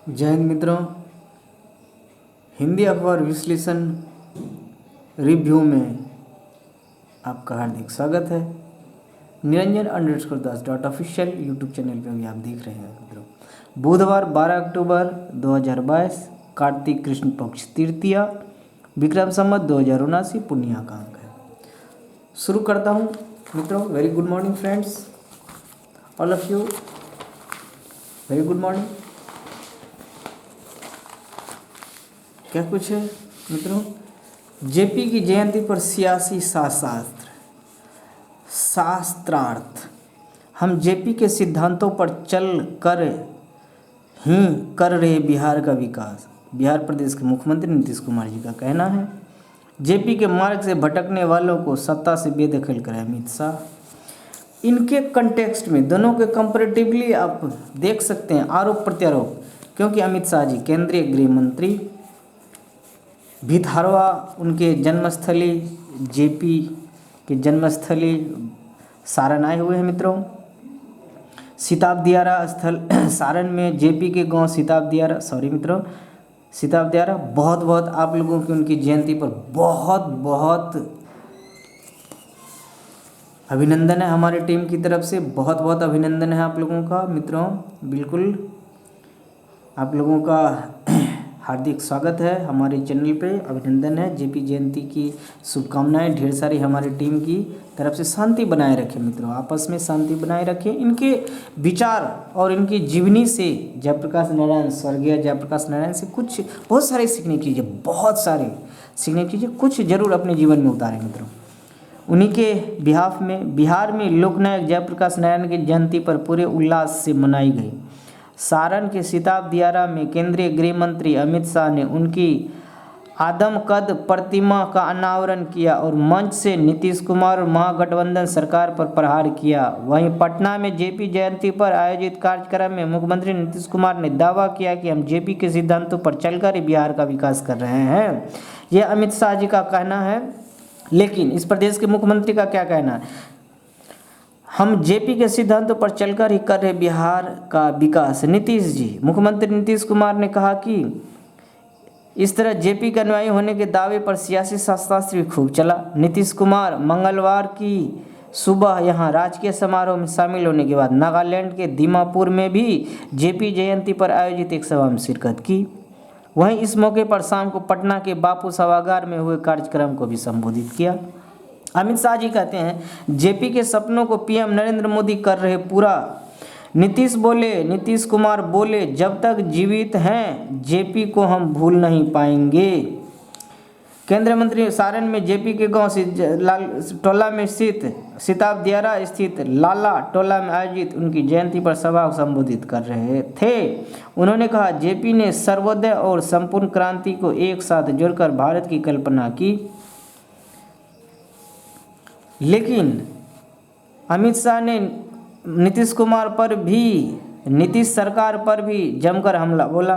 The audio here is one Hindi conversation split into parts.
जय हिंद मित्रों। हिंदी अखबार विश्लेषण रिव्यू में आपका हार्दिक स्वागत है। निरंजन_दास.ऑफिशियल यूट्यूब चैनल पर भी आप देख रहे हैं मित्रों। बुधवार 12 अक्टूबर 2022 कार्तिक कृष्ण पक्ष तृतीया विक्रम संवत 2079 पुण्याकांक है। शुरू करता हूँ मित्रों। Very good morning friends, all of you, very good morning. क्या कुछ है मित्रों? जेपी की जयंती पर सियासी शास्त्रार्थ। हम जेपी के सिद्धांतों पर चल कर ही कर रहे बिहार का विकास, बिहार प्रदेश के मुख्यमंत्री नीतीश कुमार जी का कहना है। जेपी के मार्ग से भटकने वालों को सत्ता से बेदखल करे अमित शाह। इनके कंटेक्स्ट में दोनों के कंपैरेटिवली आप देख सकते हैं आरोप प्रत्यारोप, क्योंकि अमित शाह जी केंद्रीय गृह मंत्री, भितहरवा उनके जन्मस्थली, जेपी के जन्मस्थली सारण आए हुए हैं मित्रों। सिताब दियारा स्थल सारण में जेपी के गांव सिताब दियारा बहुत बहुत आप लोगों की उनकी जयंती पर बहुत बहुत अभिनंदन है। हमारी टीम की तरफ से बहुत बहुत अभिनंदन है आप लोगों का मित्रों। बिल्कुल आप लोगों का हार्दिक स्वागत है हमारे चैनल पे, अभिनंदन है। जेपी जयंती की शुभकामनाएं ढेर सारी हमारी टीम की तरफ से। शांति बनाए रखें मित्रों, आपस में शांति बनाए रखें। इनके विचार और इनकी जीवनी से जयप्रकाश नारायण, स्वर्गीय जयप्रकाश नारायण से कुछ बहुत सारी सीखने की चीज़ें, बहुत सारी सीखने की चीज़ें कुछ जरूर अपने जीवन में उतारें मित्रों। उन्हीं के बिहाफ में बिहार में लोकनायक जयप्रकाश नारायण की जयंती पर पूरे उल्लास से मनाई गई। सारण के सिताब दियारा में केंद्रीय गृह मंत्री अमित शाह ने उनकी आदमकद प्रतिमा का अनावरण किया और मंच से नीतीश कुमार और महागठबंधन सरकार पर प्रहार किया। वहीं पटना में जेपी जयंती पर आयोजित कार्यक्रम में मुख्यमंत्री नीतीश कुमार ने दावा किया कि हम जेपी के सिद्धांतों पर चलकर बिहार का विकास कर रहे हैं। यह अमित शाह जी का कहना है, लेकिन इस प्रदेश के मुख्यमंत्री का क्या कहना है? हम जेपी के सिद्धांतों पर चलकर ही कर रहे बिहार का विकास। मुख्यमंत्री नीतीश कुमार ने कहा कि इस तरह जेपी के अनुयायी होने के दावे पर सियासी शास्त्र भी खूब चला। नीतीश कुमार मंगलवार की सुबह यहां राजकीय समारोह में शामिल होने के बाद नागालैंड के दीमापुर में भी जेपी जयंती पर आयोजित एक सभा में शिरकत की। वहीं इस मौके पर शाम को पटना के बापू सभागार में हुए कार्यक्रम को भी संबोधित किया। अमित शाह जी कहते हैं जेपी के सपनों को पीएम नरेंद्र मोदी कर रहे पूरा। नीतीश कुमार बोले जब तक जीवित हैं जेपी को हम भूल नहीं पाएंगे। केंद्रीय मंत्री सारण में जेपी के गांव टोला में स्थित सिताब दियारा स्थित लाला टोला में आयोजित उनकी जयंती पर सभा को संबोधित कर रहे थे। उन्होंने कहा जेपी ने सर्वोदय और संपूर्ण क्रांति को एक साथ जोड़कर भारत की कल्पना की, लेकिन अमित शाह ने नीतीश सरकार पर भी जमकर हमला बोला।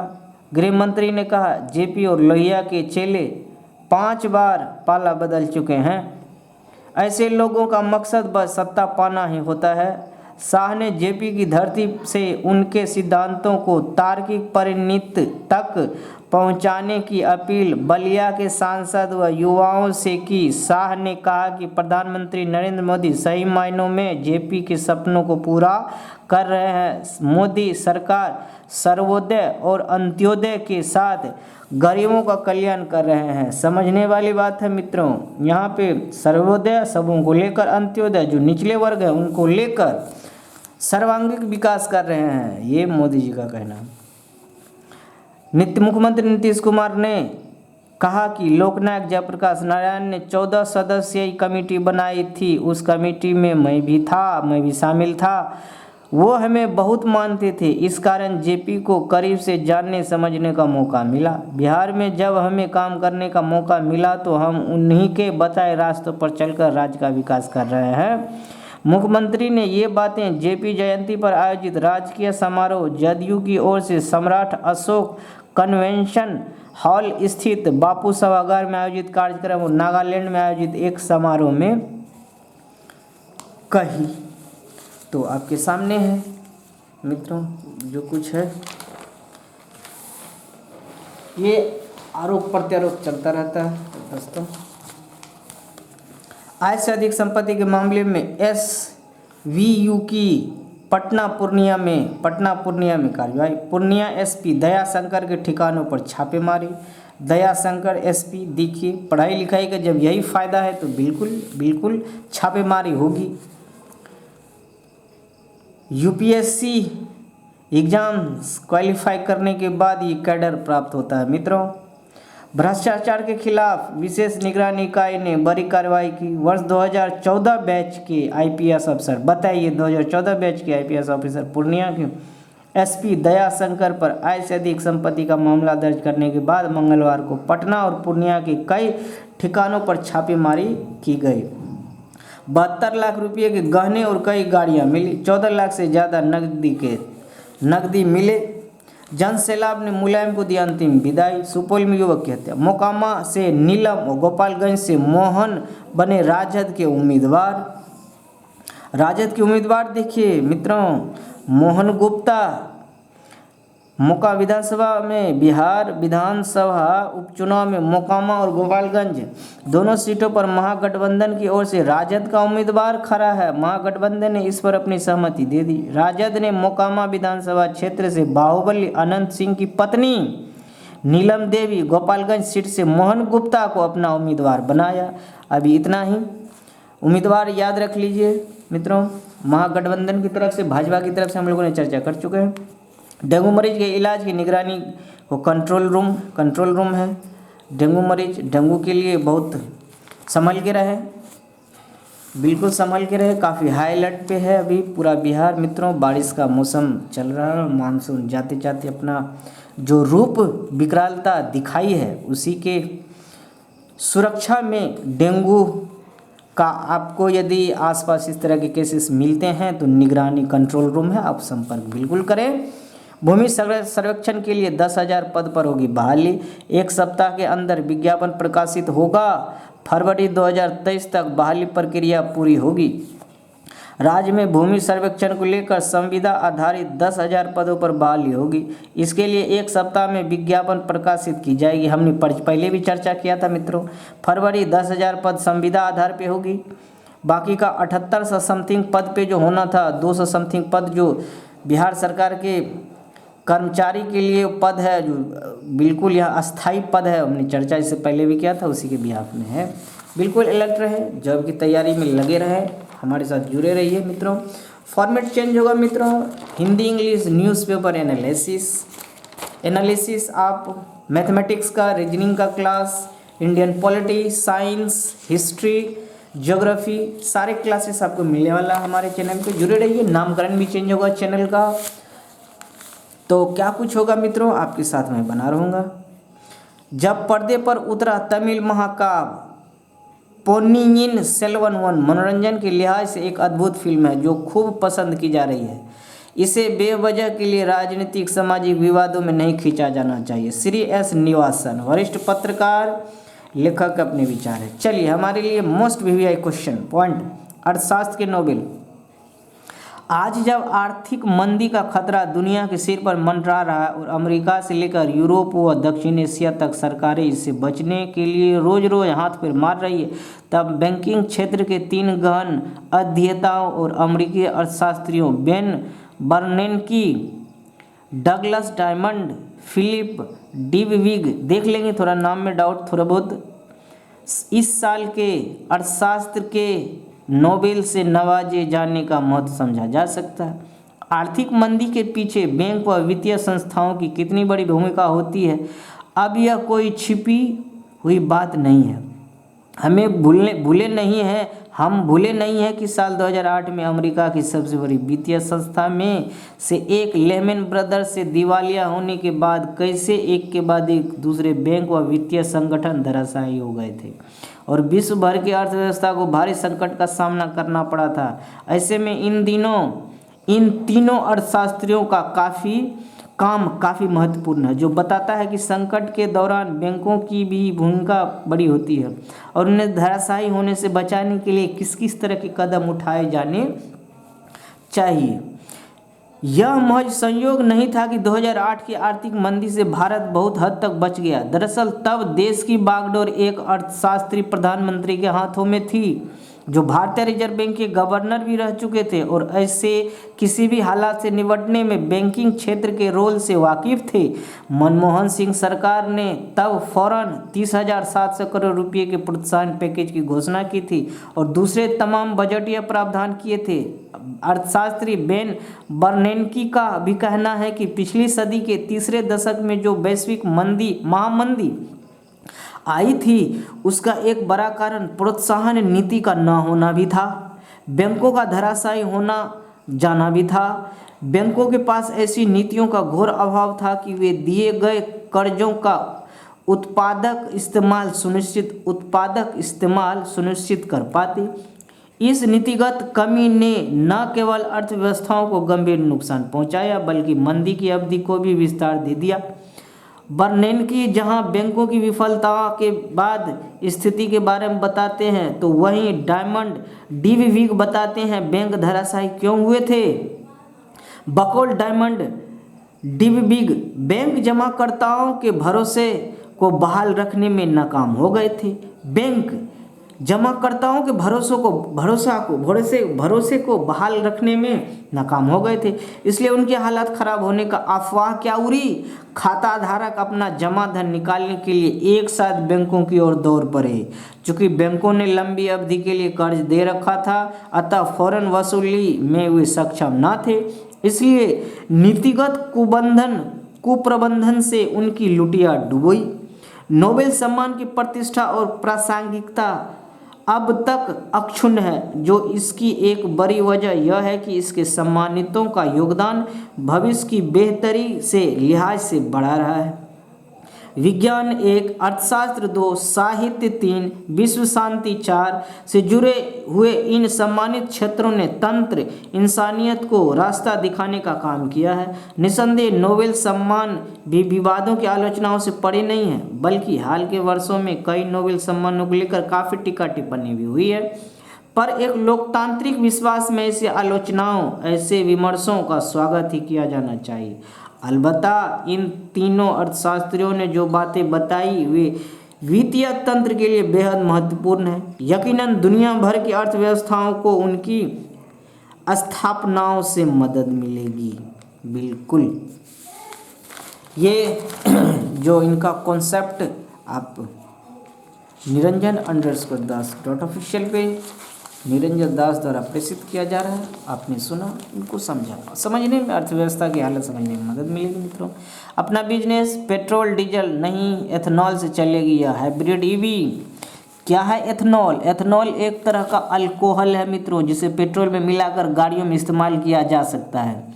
गृह मंत्री ने कहा जेपी और लोहिया के चेले 5 बार पाला बदल चुके हैं। ऐसे लोगों का मकसद बस सत्ता पाना ही होता है। शाह ने जेपी की धरती से उनके सिद्धांतों को तार्किक परिणति तक पहुंचाने की अपील बलिया के सांसद व युवाओं से की। शाह ने कहा कि प्रधानमंत्री नरेंद्र मोदी सही मायनों में जेपी के सपनों को पूरा कर रहे हैं। मोदी सरकार सर्वोदय और अंत्योदय के साथ गरीबों का कल्याण कर रहे हैं। समझने वाली बात है मित्रों, यहाँ पे सर्वोदय सबों को लेकर, अंत्योदय जो निचले वर्ग है उनको लेकर सर्वांगीण विकास कर रहे हैं, ये मोदी जी का कहना है। मुख्यमंत्री नीतीश कुमार ने कहा कि लोकनायक जयप्रकाश नारायण ने 14 सदस्यीय कमेटी बनाई थी। उस कमेटी में मैं भी शामिल था। वो हमें बहुत मानते थे, इस कारण जेपी को करीब से जानने समझने का मौका मिला। बिहार में जब हमें काम करने का मौका मिला तो हम उन्हीं के बताए रास्तों पर चलकर राज्य का विकास कर रहे हैं। मुख्यमंत्री ने ये बातें जेपी जयंती पर आयोजित राजकीय समारोह जदयू की ओर से सम्राट अशोक कन्वेंशन हॉल स्थित बापू सभागार में आयोजित कार्यक्रम और नागालैंड में आयोजित एक समारोह में कही। तो आपके सामने है मित्रों जो कुछ है। ये आरोप प्रत्यारोप चलता रहता है दोस्तों। आय से अधिक संपत्ति के मामले में SVU की पटना पूर्णिया में कार्रवाई। पूर्णिया SP दयाशंकर के ठिकानों पर छापेमारी। दयाशंकर SP, देखिए पढ़ाई लिखाई का जब यही फायदा है तो बिल्कुल छापेमारी होगी। UPSC एग्जाम्स क्वालिफाई करने के बाद ये कैडर प्राप्त होता है मित्रों। भ्रष्टाचार के खिलाफ विशेष निगरानी इकाई ने बड़ी कार्रवाई की। वर्ष 2014 बैच के IPS अफसर, बताइए 2014 बैच के IPS ऑफिसर पूर्णिया के SP दयाशंकर पर आय से अधिक संपत्ति का मामला दर्ज करने के बाद मंगलवार को पटना और पूर्णिया के कई ठिकानों पर छापेमारी की गई। 72 लाख रुपये के गहने और कई गाड़ियां मिली। 14 लाख से ज़्यादा नकदी मिले। जन सैलाब ने मुलायम को दी अंतिम विदाई। सुपौल में युवक की हत्या। मोकामा से नीलम और गोपालगंज से मोहन बने राजद के उम्मीदवार। देखिए मित्रों, मोहन गुप्ता मोका विधानसभा में बिहार विधानसभा उपचुनाव में मोकामा और गोपालगंज दोनों सीटों पर महागठबंधन की ओर से राजद का उम्मीदवार खड़ा है। महागठबंधन ने इस पर अपनी सहमति दे दी। राजद ने मोकामा विधानसभा क्षेत्र से बाहुबली अनंत सिंह की पत्नी नीलम देवी, गोपालगंज सीट से मोहन गुप्ता को अपना उम्मीदवार बनाया। अभी इतना ही उम्मीदवार याद रख लीजिए मित्रों। महागठबंधन की तरफ से, भाजपा की तरफ से हम लोगों ने चर्चा कर चुके हैं। डेंगू मरीज के इलाज की निगरानी को कंट्रोल रूम है। डेंगू मरीज डेंगू के लिए बहुत संभल के रहे, बिल्कुल संभल के रहे। काफ़ी हाई अलर्ट पे है अभी पूरा बिहार मित्रों। बारिश का मौसम चल रहा है। मानसून जाते जाते अपना जो रूप विकरालता दिखाई है, उसी के सुरक्षा में डेंगू का आपको यदि आसपास इस तरह के केसेस मिलते हैं तो निगरानी कंट्रोल रूम है, आप संपर्क बिल्कुल करें। भूमि सर्वेक्षण के लिए 10,000 पद पर होगी बहाली। 1 सप्ताह के अंदर विज्ञापन प्रकाशित होगा। फरवरी 2023 तक बहाली प्रक्रिया पूरी होगी। राज्य में भूमि सर्वेक्षण को लेकर संविदा आधारित 10,000 पदों पर बहाली होगी। इसके लिए 1 सप्ताह में विज्ञापन प्रकाशित की जाएगी। हमने पहले भी चर्चा किया था मित्रों। फरवरी 10,000 पद संविदा आधार पे होगी। बाकी का 7800 समथिंग पद पे जो होना था, 200 समथिंग पद जो बिहार सरकार के कर्मचारी के लिए पद है, जो बिल्कुल यहाँ अस्थाई पद है, हमने चर्चा इससे पहले भी किया था, उसी के बिहाफ में है। बिल्कुल अलर्ट रहे, जॉब की तैयारी में लगे रहे, हमारे साथ जुड़े रहिए मित्रों। फॉर्मेट चेंज होगा मित्रों। हिंदी इंग्लिश न्यूज़पेपर एनालिसिस आप मैथमेटिक्स का, रीजनिंग का class, Indian polity, science, history, geography, सारे क्लासेस आपको मिलने वाला हमारे चैनल पे। जुड़े रहिए। नामकरण भी चेंज होगा चैनल का। तो क्या कुछ होगा मित्रों, आपके साथ में बना रहूँगा। जब पर्दे पर उतरा तमिल महाकाव्य पोन्नियिन सेल्वन वन मनोरंजन के लिहाज से एक अद्भुत फिल्म है जो खूब पसंद की जा रही है। इसे बेवजह के लिए राजनीतिक सामाजिक विवादों में नहीं खींचा जाना चाहिए। श्री S निवासन, वरिष्ठ पत्रकार, लेखक अपने विचार है। चलिए हमारे लिए मोस्ट VVI क्वेश्चन पॉइंट, अर्थशास्त्र के नोबेल। आज जब आर्थिक मंदी का खतरा दुनिया के सिर पर मंडरा रहा है और अमेरिका से लेकर यूरोप व दक्षिण एशिया तक सरकारें इससे बचने के लिए रोज रोज हाथ पैर मार रही है, तब बैंकिंग क्षेत्र के 3 गहन अध्येताओं और अमेरिकी अर्थशास्त्रियों बेन बर्नेंकी, डगलस डायमंड, फिलिप डिवविग, देख लेंगे थोड़ा नाम में डाउट थोड़ा बहुत, इस साल के अर्थशास्त्र के नोबेल से नवाजे जाने का महत्व समझा जा सकता है। आर्थिक मंदी के पीछे बैंक व वित्तीय संस्थाओं की कितनी बड़ी भूमिका होती है, अब यह कोई छिपी हुई बात नहीं है। हम भूले नहीं हैं कि साल 2008 में अमेरिका की सबसे बड़ी वित्तीय संस्था में से एक लेहमैन ब्रदर्स से दिवालिया होने के बाद कैसे एक के बाद एक दूसरे बैंक व वित्तीय संगठन धराशायी हो गए थे और विश्व भर की अर्थव्यवस्था को भारी संकट का सामना करना पड़ा था। ऐसे में इन तीनों अर्थशास्त्रियों का काम काफ़ी महत्वपूर्ण है, जो बताता है कि संकट के दौरान बैंकों की भी भूमिका बड़ी होती है और उन्हें धराशायी होने से बचाने के लिए किस किस तरह के कदम उठाए जाने चाहिए। यह महज संयोग नहीं था कि 2008 की आर्थिक मंदी से भारत बहुत हद तक बच गया। दरअसल तब देश की बागडोर एक अर्थशास्त्री प्रधानमंत्री के हाथों में थी, जो भारतीय रिजर्व बैंक के गवर्नर भी रह चुके थे और ऐसे किसी भी हालात से निपटने में बैंकिंग क्षेत्र के रोल से वाकिफ थे। मनमोहन सिंह सरकार ने तब फौरन 30,700 करोड़ रुपये के प्रोत्साहन पैकेज की घोषणा की थी और दूसरे तमाम बजटीय प्रावधान किए थे। अर्थशास्त्री बेन बर्नेंकी का भी कहना है कि पिछली सदी के तीसरे दशक में जो वैश्विक महामंदी आई थी, उसका एक बड़ा कारण प्रोत्साहन नीति का न होना भी था। बैंकों का धराशायी होना जाना भी था। बैंकों के पास ऐसी नीतियों का घोर अभाव था कि वे दिए गए कर्जों का उत्पादक इस्तेमाल सुनिश्चित कर पाते। इस नीतिगत कमी ने न केवल अर्थव्यवस्थाओं को गंभीर नुकसान पहुंचाया, बल्कि मंदी की अवधि को भी विस्तार दे दिया। बर्नेंकी जहां बैंकों की विफलता के बाद स्थिति के बारे में बताते हैं, तो वहीं डायमंड डीविग बताते हैं बैंक धराशायी क्यों हुए थे। बकौल डायमंड डीविग बैंक जमाकर्ताओं के भरोसे को बहाल रखने में नाकाम हो गए थे। बैंक जमाकर्ताओं के भरोसे को बहाल रखने में नाकाम हो गए थे, इसलिए उनकी हालत खराब होने का अफवाह क्या उड़ी। खाता धारक अपना जमा धन निकालने के लिए एक साथ बैंकों की ओर दौड़ पड़े। चूंकि बैंकों ने लंबी अवधि के लिए कर्ज दे रखा था, अतः फौरन वसूली में वे सक्षम न थे, इसलिए नीतिगत कुप्रबंधन से उनकी लुटिया डूबी। नोबेल सम्मान की प्रतिष्ठा और प्रासंगिकता अब तक अक्षुण्ण है, जो इसकी एक बड़ी वजह यह है कि इसके सम्मानितों का योगदान भविष्य की बेहतरी से लिहाज से बढ़ा रहा है। विज्ञान 1, अर्थशास्त्र 2, साहित्य 3, विश्व शांति 4 से जुड़े हुए इन सम्मानित क्षेत्रों ने तंत्र इंसानियत को रास्ता दिखाने का काम किया है। निसंदेह नोबेल सम्मान भी विवादों की आलोचनाओं से परे नहीं है, बल्कि हाल के वर्षों में कई नोबेल सम्मानों को लेकर काफ़ी टीका टिप्पणी भी हुई है। पर एक लोकतांत्रिक विश्वास में ऐसे आलोचनाओं, ऐसे विमर्शों का स्वागत ही किया जाना चाहिए। अलबत्ता इन तीनों अर्थशास्त्रियों ने जो बातें बताई वे वित्तीय तंत्र के लिए बेहद महत्वपूर्ण है। यकीनन दुनिया भर की अर्थव्यवस्थाओं को उनकी स्थापनाओं से मदद मिलेगी। बिल्कुल, ये जो इनका कॉन्सेप्ट आप niranjan_das.official पे निरंजन दास द्वारा प्रेषित किया जा रहा है, आपने सुना, इनको समझा, समझने में अर्थव्यवस्था की हालत समझने में मदद मिलेगी। मित्रों, अपना बिजनेस पेट्रोल डीजल नहीं एथेनॉल से चलेगी या हाइब्रिड ईवी। क्या है एथेनॉल? एथेनॉल एक तरह का अल्कोहल है मित्रों, जिसे पेट्रोल में मिलाकर गाड़ियों में इस्तेमाल किया जा सकता है।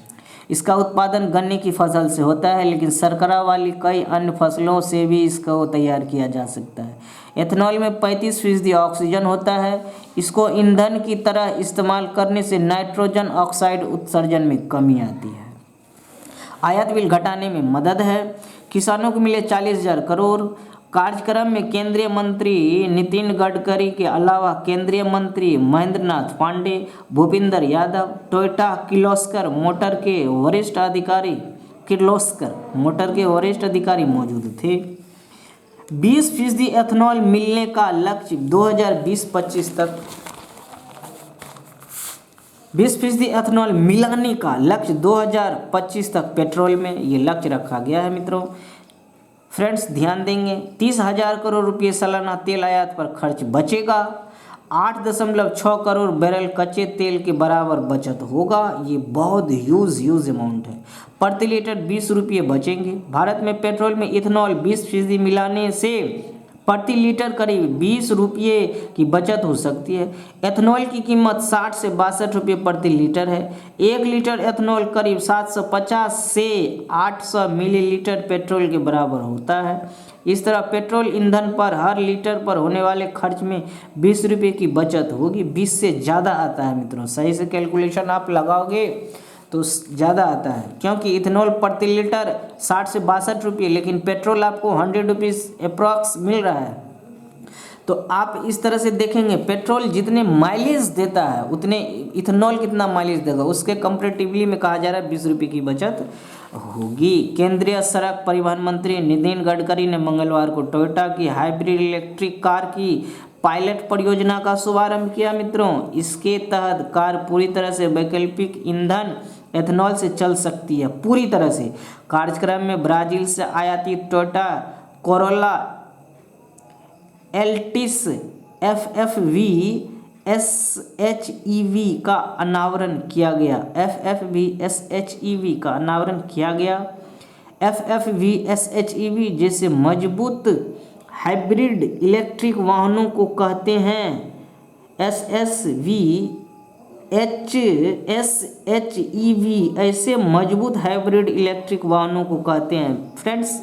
इसका उत्पादन गन्ने की फसल से होता है, लेकिन शर्करा वाली कई अन्य फसलों से भी इसको तैयार किया जा सकता है। एथेनॉल में 35% ऑक्सीजन होता है। इसको ईंधन की तरह इस्तेमाल करने से नाइट्रोजन ऑक्साइड उत्सर्जन में कमी आती है। आयात बिल घटाने में मदद है। किसानों को मिले 40,000 करोड़। कार्यक्रम में केंद्रीय मंत्री नितिन गडकरी के अलावा केंद्रीय मंत्री महेंद्र नाथ पांडे, भूपिंदर यादव, टोयोटा किर्लोस्कर मोटर के वरिष्ठ अधिकारी मौजूद थे। 20% एथेनॉल मिलने का लक्ष्य 2020-25 तक 20% एथेनॉल मिलाने का लक्ष्य 2025 तक पेट्रोल में ये लक्ष्य रखा गया है। मित्रों, फ्रेंड्स ध्यान देंगे, 30,000 करोड़ रुपये सालाना तेल आयात पर खर्च बचेगा। 8.6 करोड़ बैरल कच्चे तेल के बराबर बचत होगा। ये बहुत ह्यूज अमाउंट है। प्रति लीटर 20 रुपये बचेंगे। भारत में पेट्रोल में इथेनॉल 20% मिलाने से प्रति लीटर करीब 20 रुपये की बचत हो सकती है। एथेनॉल की कीमत 60 से 62 रुपये प्रति लीटर है। 1 लीटर एथेनॉल करीब 750 से 800 मिलीलीटर पेट्रोल के बराबर होता है। इस तरह पेट्रोल ईंधन पर हर लीटर पर होने वाले खर्च में 20 रुपये की बचत होगी। 20 से ज़्यादा आता है मित्रों, सही से कैलकुलेशन आप लगाओगे तो ज़्यादा आता है, क्योंकि इथेनॉल प्रति लीटर 60 से 62 रुपये, लेकिन पेट्रोल आपको 100 रुपीज़ अप्रॉक्स मिल रहा है। तो आप इस तरह से देखेंगे पेट्रोल जितने माइलेज देता है उतने इथेनॉल कितना माइलेज देगा, उसके कंपेरेटिवली में कहा जा रहा है 20 रुपये की बचत होगी। केंद्रीय सड़क परिवहन मंत्री नितिन गडकरी ने मंगलवार को टोयोटा की हाइब्रिड इलेक्ट्रिक कार की पायलट परियोजना का शुभारंभ किया। मित्रों, इसके तहत कार पूरी तरह से वैकल्पिक ईंधन एथेनॉल से चल सकती है, पूरी तरह से। कार्यक्रम में ब्राजील से आयातित Toyota Corolla Altis FFV SHEV का अनावरण किया गया। FFV SHEV का अनावरण किया गया। FFV SHEV जैसे मजबूत हाइब्रिड इलेक्ट्रिक वाहनों को कहते हैं। SSV SHEV ऐसे मजबूत हाइब्रिड इलेक्ट्रिक वाहनों को कहते हैं फ्रेंड्स,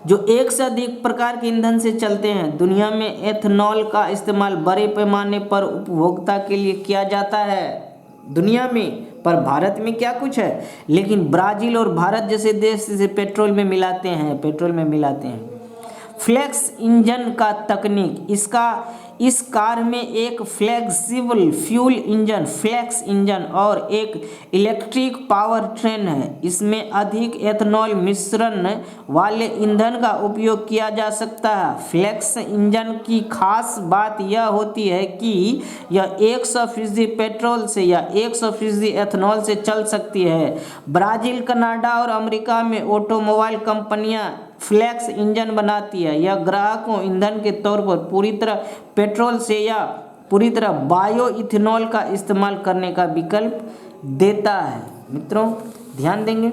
जो एक से अधिक प्रकार के ईंधन से चलते हैं। दुनिया में एथेनॉल का इस्तेमाल बड़े पैमाने पर उपभोक्ता के लिए किया जाता है दुनिया में, पर भारत में क्या कुछ है। लेकिन ब्राज़ील और भारत जैसे देश इसे पेट्रोल में मिलाते हैं। फ्लेक्स इंजन का तकनीक, इस कार में एक flexible fuel engine flex engine और एक इलेक्ट्रिक पावर ट्रेन है। इसमें अधिक एथेनॉल मिश्रण वाले ईंधन का उपयोग किया जा सकता है। फ्लेक्स इंजन की खास बात यह होती है कि यह 100% पेट्रोल से या 100% एथेनॉल से चल सकती है। ब्राज़ील, कनाडा और अमेरिका में ऑटोमोबाइल कंपनियां फ्लेक्स इंजन बनाती है। यह ग्राहकों ईंधन के तौर पर पूरी तरह पेट्रोल से या पूरी तरह बायो इथेनॉल का इस्तेमाल करने का विकल्प देता है। मित्रों, ध्यान देंगे,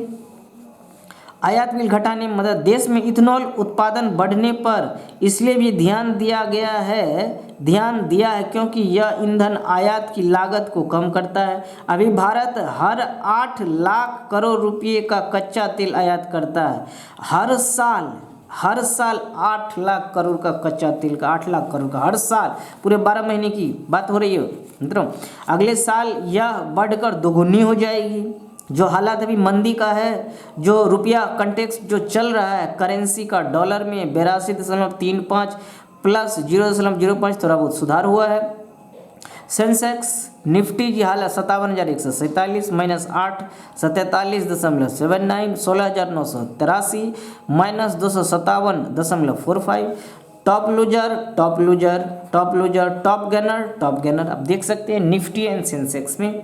आयात बिल घटाने में मदद। देश में इथेनॉल उत्पादन बढ़ने पर इसलिए भी ध्यान दिया है क्योंकि यह ईंधन आयात की लागत को कम करता है। अभी भारत हर 8 लाख करोड़ रुपए का कच्चा तेल आयात करता है। हर साल 8 लाख करोड़ का कच्चा तेल का 8 लाख करोड़ का हर साल, पूरे 12 महीने की बात हो रही है मित्रों। अगले साल यह बढ़कर दोगुनी हो जाएगी। जो हालात अभी मंदी का है, जो रुपया कंटेक्स्ट जो चल रहा है करेंसी का, डॉलर में 82.35 प्लस 0.05 थोड़ा बहुत सुधार हुआ है। सेंसेक्स निफ्टी की हालत 57,147 -8 47.79 16,983 -257.45। टॉप गेनर आप देख सकते हैं निफ्टी एंड सेंसेक्स में।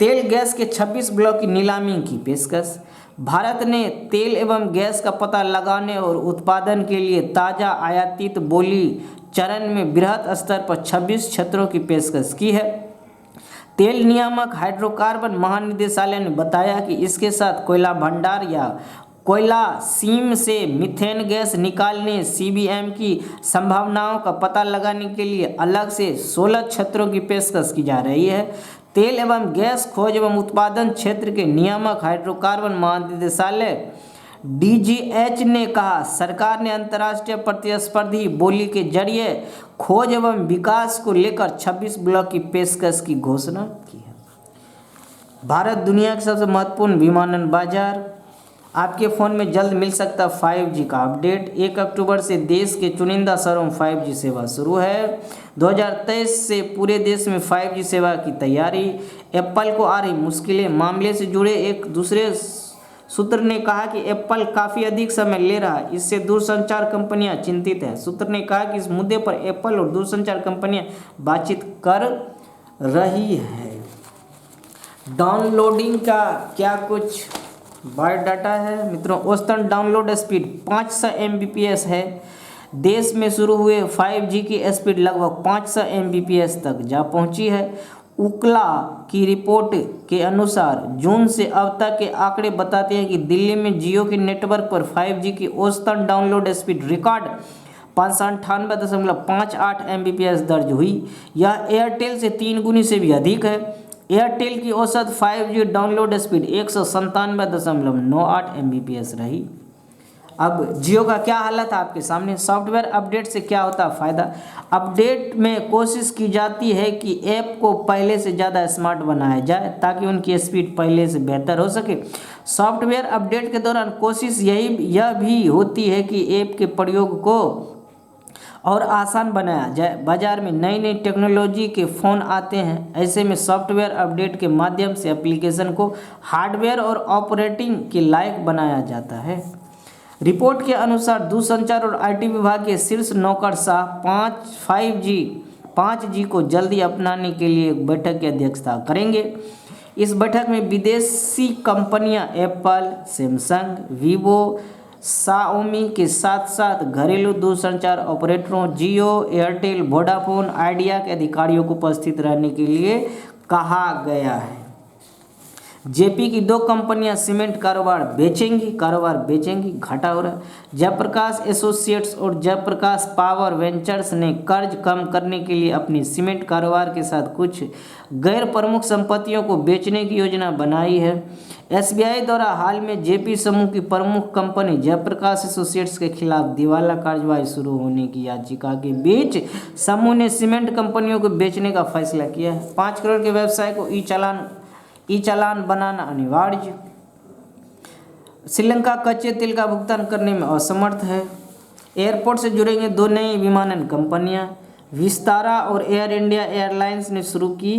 तेल गैस के 26 ब्लॉक की नीलामी की पेशकश। भारत ने तेल एवं गैस का पता लगाने और उत्पादन के लिए ताज़ा आयातित बोली चरण में बृहद स्तर पर 26 क्षेत्रों की पेशकश की है। तेल नियामक हाइड्रोकार्बन महानिदेशालय ने बताया कि इसके साथ कोयला भंडार या कोयला सीम से मीथेन गैस निकालने CBM की संभावनाओं का पता लगाने के लिए अलग से 16 क्षेत्रों की पेशकश की जा रही है। तेल एवं गैस खोज एवं उत्पादन क्षेत्र के नियामक हाइड्रोकार्बन महानिदेशालय DGH ने कहा, सरकार ने अंतर्राष्ट्रीय प्रतिस्पर्धी बोली के जरिए खोज एवं विकास को लेकर 26 ब्लॉक की पेशकश की घोषणा की है। भारत दुनिया के सबसे महत्वपूर्ण विमानन बाजार। आपके फ़ोन में जल्द मिल सकता 5G का अपडेट। 1 अक्टूबर से देश के चुनिंदा शहरों में 5G सेवा शुरू है। 2023 से पूरे देश में 5G सेवा की तैयारी। एप्पल को आ रही मुश्किलें। मामले से जुड़े एक दूसरे सूत्र ने कहा कि एप्पल काफ़ी अधिक समय ले रहा है, इससे दूरसंचार कंपनियां चिंतित हैं। सूत्र ने कहा कि इस मुद्दे पर एप्पल और दूरसंचार कंपनियां बातचीत कर रही है। डाउनलोडिंग का क्या कुछ बायोडाटा है मित्रों। औसतन डाउनलोड स्पीड 500 Mbps है। देश में शुरू हुए 5G की स्पीड लगभग 500 Mbps तक जा पहुंची है। उकला की रिपोर्ट के अनुसार जून से अब तक के आंकड़े बताते हैं कि दिल्ली में जियो के नेटवर्क पर 5G की औसतन डाउनलोड स्पीड रिकॉर्ड 598.58 Mbps दर्ज हुई। यह एयरटेल से 3 गुनी से भी अधिक है। एयरटेल की औसत 5G डाउनलोड स्पीड 197.98 Mbps रही। अब जियो का क्या हालत है आपके सामने। सॉफ्टवेयर अपडेट से क्या होता है फ़ायदा। अपडेट में कोशिश की जाती है कि ऐप को पहले से ज़्यादा स्मार्ट बनाया जाए ताकि उनकी स्पीड पहले से बेहतर हो सके। सॉफ्टवेयर अपडेट के दौरान कोशिश यह भी होती है कि ऐप के प्रयोग को और आसान बनाया जाए। बाजार में नई नई टेक्नोलॉजी के फ़ोन आते हैं, ऐसे में सॉफ्टवेयर अपडेट के माध्यम से एप्लीकेशन को हार्डवेयर और ऑपरेटिंग के लायक बनाया जाता है। रिपोर्ट के अनुसार दूरसंचार और आईटी विभाग के शीर्ष नौकरशाह 5G को जल्दी अपनाने के लिए एक बैठक की अध्यक्षता करेंगे। इस बैठक में विदेशी कंपनियां एप्पल, सैमसंग, वीवो, शाओमी के साथ साथ घरेलू दूरसंचार ऑपरेटरों जियो, एयरटेल, वोडाफोन आइडिया के अधिकारियों को उपस्थित रहने के लिए कहा गया है। जेपी की 2 कंपनियां सीमेंट कारोबार बेचेंगी, घाटा हो रहा है। जयप्रकाश एसोसिएट्स और जयप्रकाश पावर वेंचर्स ने कर्ज कम करने के लिए अपनी सीमेंट कारोबार के साथ कुछ गैर प्रमुख संपत्तियों को बेचने की योजना बनाई है। एसबीआई द्वारा हाल में जेपी समूह की प्रमुख कंपनी जयप्रकाश एसोसिएट्स के खिलाफ दिवाला कार्यवाही शुरू होने की याचिका के बीच समूह ने सीमेंट कंपनियों को बेचने का फैसला किया है। 5 करोड़ के व्यवसाय को ई चालान बनाना अनिवार्य। श्रीलंका कच्चे तेल का भुगतान करने में असमर्थ है। एयरपोर्ट से जुड़ेंगे 2 नई विमानन कंपनियां। विस्तारा और एयर इंडिया एयरलाइंस ने शुरू की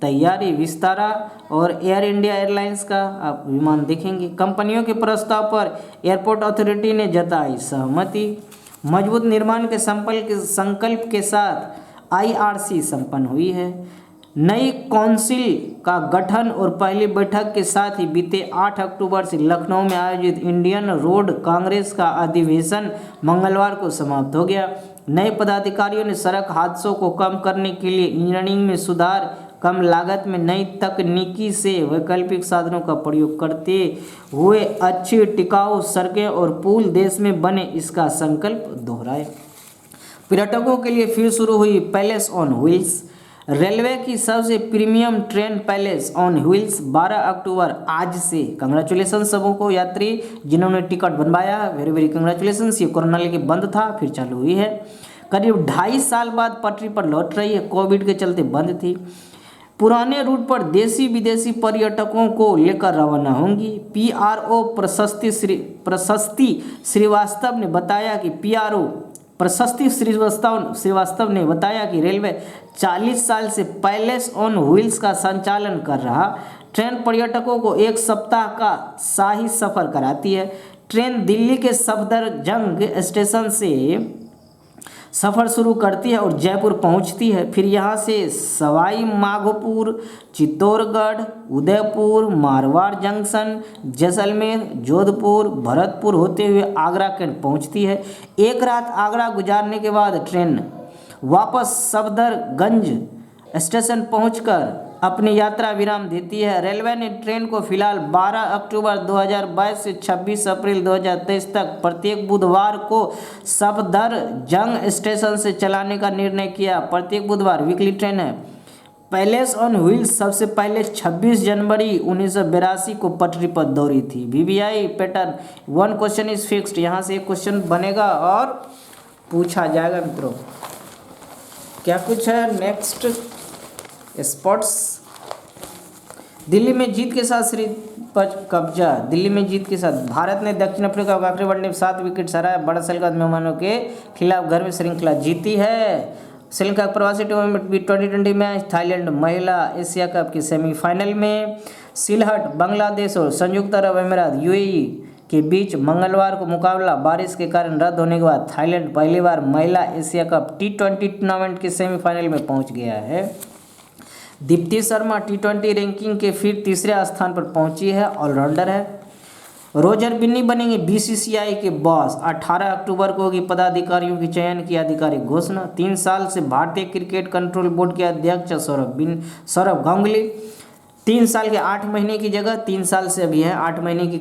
तैयारी। विस्तारा और एयर इंडिया एयरलाइंस का आप विमान देखेंगे। कंपनियों के प्रस्ताव पर एयरपोर्ट अथॉरिटी ने जताई सहमति। मजबूत निर्माण के संकल्प के साथ IRC संपन्न हुई है। नई काउंसिल का गठन और पहली बैठक के साथ ही बीते 8 अक्टूबर से लखनऊ में आयोजित इंडियन रोड कांग्रेस का अधिवेशन मंगलवार को समाप्त हो गया। नए पदाधिकारियों ने सड़क हादसों को कम करने के लिए इंजीनियरिंग में सुधार, कम लागत में नई तकनीकी से वैकल्पिक साधनों का प्रयोग करते हुए अच्छी टिकाऊ सड़कें और पुल देश में बने, इसका संकल्प दोहराया। पर्यटकों के लिए फिर शुरू हुई पैलेस ऑन व्हील्स। रेलवे की सबसे premium train palace on wheels 12 अक्टूबर आज से। कंग्रेचुलेसन सबों को यात्री जिन्होंने टिकट बनवाया, वेरी वेरी कंग्रेचुलेसन्स। ये कोरोना लेके बंद था, फिर चालू हुई है। करीब 2.5 साल बाद पटरी पर लौट रही है, कोविड के चलते बंद थी। पुराने रूट पर देसी विदेशी पर्यटकों को लेकर रवाना होंगी। PRO प्रशस्ति श्रीवास्तव ने बताया कि रेलवे 40 साल से पैलेस ऑन व्हील्स का संचालन कर रहा ट्रेन पर्यटकों को 1 सप्ताह का शाही सफ़र कराती है। ट्रेन दिल्ली के सफदरजंग स्टेशन से सफ़र शुरू करती है और जयपुर पहुंचती है। फिर यहां से सवाई माधोपुर, चित्तौड़गढ़, उदयपुर, मारवाड़ जंक्शन, जैसलमेर, जोधपुर, भरतपुर होते हुए आगरा कैंट पहुंचती है। 1 रात आगरा गुजारने के बाद ट्रेन वापस सफदरगंज स्टेशन पहुंचकर अपनी यात्रा विराम देती है। रेलवे ने ट्रेन को फिलहाल 12 अक्टूबर 2022 से 26 अप्रैल 2023 तक प्रत्येक बुधवार को सफदरजंग स्टेशन से चलाने का निर्णय किया। प्रत्येक बुधवार वीकली ट्रेन है। पैलेस ऑन व्हील्स सबसे पहले 26 जनवरी 1982 को पटरी पर दौड़ी थी। VVI pattern 1 question is fixed. यहाँ से एक क्वेश्चन बनेगा और पूछा जाएगा मित्रों। क्या कुछ है नेक्स्ट? स्पोर्ट्स। दिल्ली में जीत के साथ श्रीपज कब्जा। दिल्ली में जीत के साथ भारत ने दक्षिण अफ्रीका को आखिरी वनडे में 7 विकेट हराया। बड़ा श्रीलंका मेहमानों के खिलाफ घर में श्रृंखला जीती है। श्रीलंका प्रवासी टूर्नामेंट T20 मैच। थाईलैंड महिला एशिया कप के सेमीफाइनल में। सिलहट बांग्लादेश और संयुक्त अरब अमीरात UAE के बीच मंगलवार को मुकाबला बारिश के कारण रद्द होने के बाद थाईलैंड पहली बार महिला एशिया कप T20 टूर्नामेंट के सेमीफाइनल में पहुंच गया है। दीप्ति शर्मा T20 रैंकिंग के फिर 3रे स्थान पर पहुंची है, ऑलराउंडर है। रोजर बिन्नी बनेंगे BCCI के बॉस। 18 अक्टूबर को होगी पदाधिकारियों की चयन की आधिकारिक घोषणा। 3 साल से भारतीय क्रिकेट कंट्रोल बोर्ड के अध्यक्ष सौरभ गांगुली 3 साल के 8 महीने की जगह 3 साल से अभी है 8 महीने की